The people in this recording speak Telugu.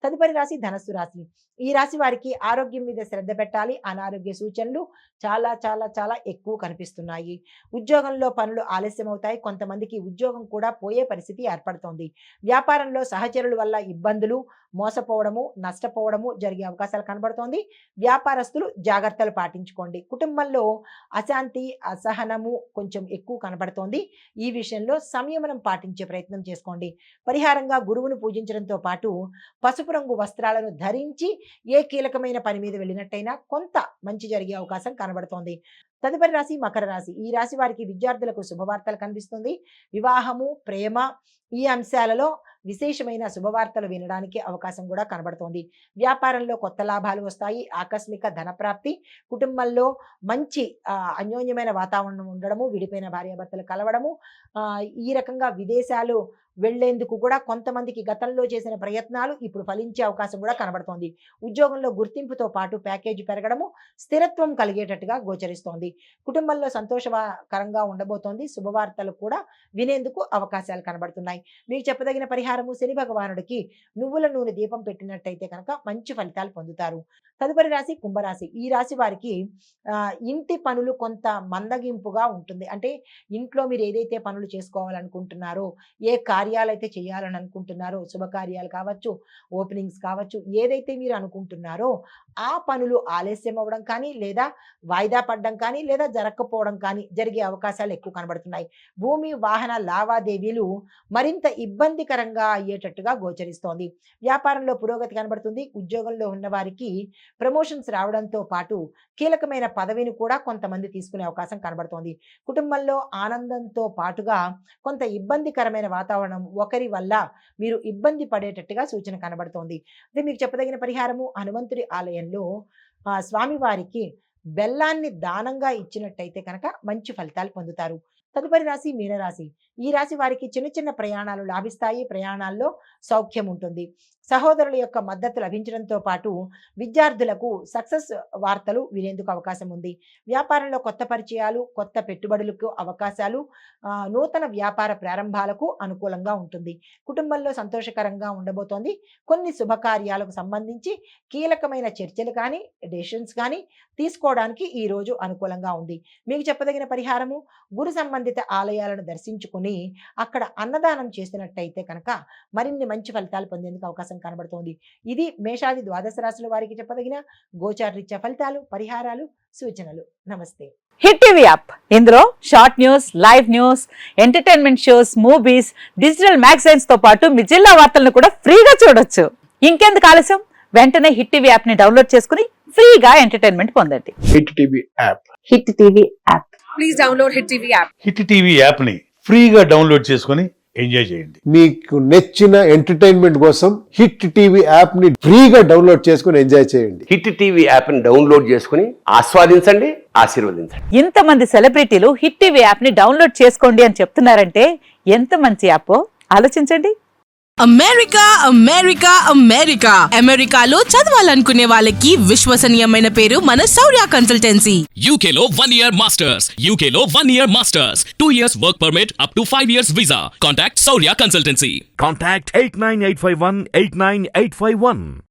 తదుపరి రాశి ధనస్సు రాశి. ఈ రాశి వారికి ఆరోగ్యం మీద శ్రద్ధ పెట్టాలి. అనారోగ్య సూచనలు చాలా చాలా చాలా ఎక్కువ కనిపిస్తున్నాయి. ఉద్యోగంలో పనులు ఆలస్యం అవుతాయి. కొంతమందికి ఉద్యోగం కూడా పోయే పరిస్థితి ఏర్పడుతోంది. వ్యాపారంలో సహచరుల వల్ల ఇబ్బందులు, మోసపోవడము, నష్టపోవడము జరిగే అవకాశాలు కనబడుతోంది. వ్యాపారస్తులు జాగ్రత్తలు పాటించుకోండి. కుటుంబంలో అశాంతి, అసహనము కొంచెం ఎక్కువ కనబడుతోంది. ఈ విషయంలో సంయమనం పాటించే ప్రయత్నం చేసుకోండి. పరిహారంగా గురువును పూజించడంతో పాటు పసుపు రంగు వస్త్రాలను ధరించి ఏ కీలకమైన పని మీద వెళ్ళినట్టయినా కొంత మంచి జరిగే అవకాశం కనబడుతోంది. తదుపరి రాశి మకర రాశి. ఈ రాశి వారికి విద్యార్థులకు శుభవార్తలు కనిపిస్తుంది. వివాహము, ప్రేమ ఈ అంశాలలో విశేషమైన శుభవార్తలు వినడానికి అవకాశం కూడా కనబడుతోంది. వ్యాపారంలో కొత్త లాభాలు వస్తాయి. ఆకస్మిక ధనప్రాప్తి, కుటుంబంలో మంచి అన్యోన్యమైన వాతావరణం ఉండడము, విడిపోయిన భార్యాభర్తలు కలవడము, ఈ రకంగా విదేశాలు వెళ్లేందుకు కూడా కొంతమందికి గతంలో చేసిన ప్రయత్నాలు ఇప్పుడు ఫలించే అవకాశం కూడా కనబడుతోంది. ఉద్యోగంలో గుర్తింపుతో పాటు ప్యాకేజీ పెరగడము, స్థిరత్వం కలిగేటట్టుగా గోచరిస్తోంది. కుటుంబంలో సంతోషకరంగా ఉండబోతోంది. శుభవార్తలు కూడా వినేందుకు అవకాశాలు కనబడుతున్నాయి. మీకు చెప్పదగిన పరిహారము, శని భగవానుడికి నువ్వుల నూనె దీపం పెట్టినట్టయితే కనుక మంచి ఫలితాలు పొందుతారు. తదుపరి రాశి కుంభరాశి. ఈ రాశి వారికి ఇంటి పనులు కొంత మందగింపుగా ఉంటుంది. అంటే ఇంట్లో మీరు ఏదైతే పనులు చేసుకోవాలనుకుంటున్నారో, ఏ కార్యాలు అయితే చేయాలని అనుకుంటున్నారో, శుభకార్యాలు కావచ్చు, ఓపెనింగ్స్ కావచ్చు, ఏదైతే మీరు అనుకుంటున్నారో ఆ పనులు ఆలస్యం అవ్వడం కానీ, లేదా వాయిదా పడడం కానీ, లేదా జరగకపోవడం కానీ జరిగే అవకాశాలు ఎక్కువ కనబడుతున్నాయి. భూమి వాహన లావాదేవీలు మరింత ఇబ్బందికరంగా అయ్యేటట్టుగా గోచరిస్తోంది. వ్యాపారంలో పురోగతి కనబడుతుంది. ఉద్యోగంలో ఉన్న వారికి ప్రమోషన్స్ రావడంతో పాటు కీలకమైన పదవిని కూడా కొంతమంది తీసుకునే అవకాశం కనబడుతోంది. కుటుంబంలో ఆనందంతో పాటుగా కొంత ఇబ్బందికరమైన వాతావరణం, ఒకరి వల్ల మీరు ఇబ్బంది పడేటట్టుగా సూచన కనబడుతోంది. అదే మీకు చెప్పదగిన పరిహారము, హనుమంతుడి ఆలయంలో స్వామివారికి బెల్లాన్ని దానంగా ఇచ్చినట్టయితే కనుక మంచి ఫలితాలు పొందుతారు. తదుపరి రాశి మీనరాశి. ఈ రాశి వారికి చిన్న చిన్న ప్రయాణాలు లాభిస్తాయి. ప్రయాణాల్లో సౌఖ్యం ఉంటుంది. సహోదరుల యొక్క మద్దతు లభించడంతో పాటు విద్యార్థులకు సక్సెస్ వార్తలు వినేందుకు అవకాశం ఉంది. వ్యాపారంలో కొత్త పరిచయాలు, కొత్త పెట్టుబడులకు అవకాశాలు, నూతన వ్యాపార ప్రారంభాలకు అనుకూలంగా ఉంటుంది. కుటుంబంలో సంతోషకరంగా ఉండబోతోంది. కొన్ని శుభకార్యాలకు సంబంధించి కీలకమైన చర్చలు కానీ, డెసిషన్స్ కానీ తీసుకోవడానికి ఈ రోజు అనుకూలంగా ఉంది. మీకు చెప్పదగిన పరిహారము, గురు సంబంధిత ఆలయాలను దర్శించుకుని అక్కడ అన్నదానం చేసినట్టయితే కనుక మరిన్ని మంచి ఫలితాలు పొందేందుకు అవకాశం కనబడుతోంది. ఇది మేషాది ద్వాదశ రాశుల వారికి చెప్పదగిన గోచారరీత్యా ఫలితాలు, పరిహారాలు, సూచనలు. నమస్తే. హిట్ టీవీ యాప్, ఇందులో short news, live news, entertainment shows, movies, digital magazines తో పాటు మీ జిల్లా వార్తలను కూడా ఫ్రీగా చూడొచ్చు. ఇంకెందుకు ఆలస్యం, వెంటనే హిట్ టీవీ యాప్ ని డౌన్లోడ్ చేసుకుని ఫ్రీగా ఎంటర్టైన్మెంట్ పొందండి. Hit TV app. Hit TV app. Please download hit TV app. Hit TV app ని ఫ్రీగా డౌన్లోడ్ చేసుకుని ఎంజాయ్ చేయండి. మీకు నచ్చిన ఎంటర్టైన్మెంట్ కోసం హిట్ టీవీ యాప్ ని ఫ్రీగా డౌన్లోడ్ చేసుకుని ఎంజాయ్ చేయండి. హిట్ టీవీ యాప్ ని డౌన్లోడ్ చేసుకుని ఆస్వాదించండి, ఆశీర్వదించండి. ఇంతమంది సెలబ్రిటీలు హిట్ టీవీ యాప్ ని డౌన్లోడ్ చేసుకోండి అని చెప్తున్నారంటే ఎంత మంచి యాప్ ఆలోచించండి. అమెరికా అమెరికా అమెరికా అమెరికాలో చదవాలనుకునే వాళ్ళకి విశ్వసనీయమైన పేరు మన శౌర్య కన్సల్టెన్సీ. UK లో 1 year masters, UK లో 1 year masters, 2 years work permit up to 5 years visa. Contact Saurya Consultancy. Contact 89851 89851.